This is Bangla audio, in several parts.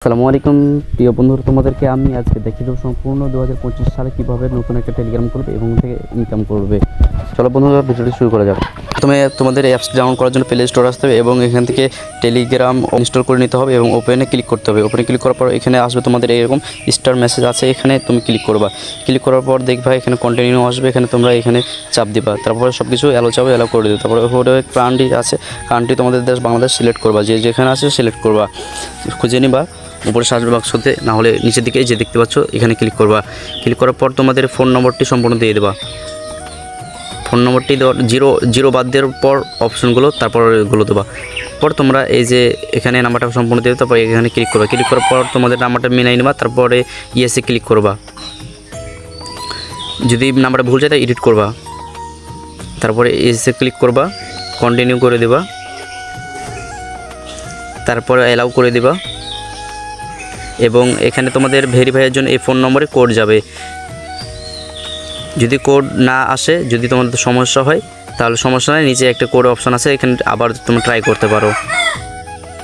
আসসালামু আলাইকুম প্রিয় বন্ধুরা, তোমাদেরকে আমি আজকে দেখিয়ে দেবো সম্পূর্ণ 2025 সালে কীভাবে নতুন একটা টেলিগ্রাম করবে এবং থেকে ইনকাম করবে। চলো বন্ধুরা, ভিডিওটি শুরু করা যাক। প্রথমে তোমাদের অ্যাপস ডাউনলোড করার জন্য প্লে স্টোর আসতে হবে এবং এখান থেকে টেলিগ্রাম ইনস্টল করে নিতে হবে এবং ওপেনে ক্লিক করতে হবে। ওপেনে ক্লিক করার পর এখানে আসবে তোমাদের এরকম স্টার মেসেজ আছে, এখানে তুমি ক্লিক করবা। ক্লিক করার পর দেখবা এখানে কন্টিনিউ আসবে, এখানে তোমরা এখানে চাপ দিবা, তারপরে সব কিছু অ্যালো চাপে অ্যালো করে দেবে। তারপরে ওপরে কান্ট্রি আছে, কান্ট্রি তোমাদের দেশ বাংলাদেশ সিলেক্ট করবা, যেখানে আছে সিলেক্ট করবা, খুঁজে নিবা উপরে সার্চ বাক্সতে, না হলে নিচের দিকে যে দেখতে পাচ্ছ এখানে ক্লিক করবা। ক্লিক করার পর তোমাদের ফোন নম্বরটি সম্পূর্ণ দিয়ে দেবা। ফোন নম্বরটি দেওয়ার জিরো বাদ দেওয়ার পর অপশনগুলো তারপর এগুলো দেবা। পর তোমরা এই যে এখানে নাম্বারটা সম্পূর্ণ দিয়ে তারপর এখানে ক্লিক করবা। ক্লিক করার পর তোমাদের নাম্বারটা মিলাই নেবা, তারপরে ইয়েসে ক্লিক করবা। যদি নাম্বারটা ভুল যায় তাই এডিট করবা, তারপরে ইয়েসে ক্লিক করবা, কন্টিনিউ করে দেবা, তারপরে অ্যালাউ করে দেবা। এবং এখানে তোমাদের ভেরিফাইয়ের জন্য এই ফোন নম্বরে কোড যাবে। যদি কোড না আসে, যদি তোমাদের সমস্যা হয় তাহলে সমস্যা নেই, নিচে একটা কোড অপশান আছে, এখানে আবার তুমি ট্রাই করতে পারো।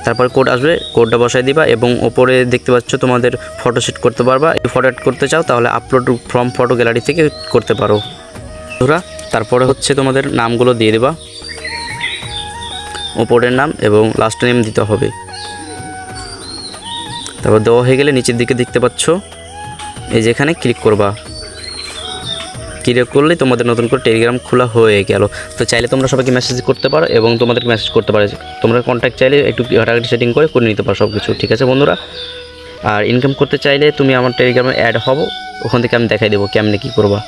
তারপর কোড আসবে, কোডটা বসাই দিবা এবং ওপরে দেখতে পাচ্ছ তোমাদের ফটো সেট করতে পারবা। ফটো অ্যাড করতে চাও তাহলে আপলোড ফ্রম ফটো গ্যালারি থেকে করতে পারো তোমরা। তারপরে হচ্ছে তোমাদের নামগুলো দিয়ে দেবা, ওপরের নাম এবং লাস্ট নেম দিতে হবে। তারপর দেওয়া হয়ে গেলে নিচের দিকে দেখতে পাচ্ছ এই যে এখানে ক্লিক করবা। ক্লিক করলে তোমাদের নতুন করে টেলিগ্রাম খোলা হয়ে গেল। তো চাইলে তোমরা সবাইকে মেসেজ করতে পারো এবং তোমাদেরকে মেসেজ করতে পারো। তোমরা কন্ট্যাক্ট চাইলে একটু ঘাটাঘাটি সেটিং করে নিতে পারো সব কিছু, ঠিক আছে বন্ধুরা। আর ইনকাম করতে চাইলে তুমি আমার টেলিগ্রামে অ্যাড হবো, ওখান থেকে আমি দেখাই দেবো কেমনে কী করবা।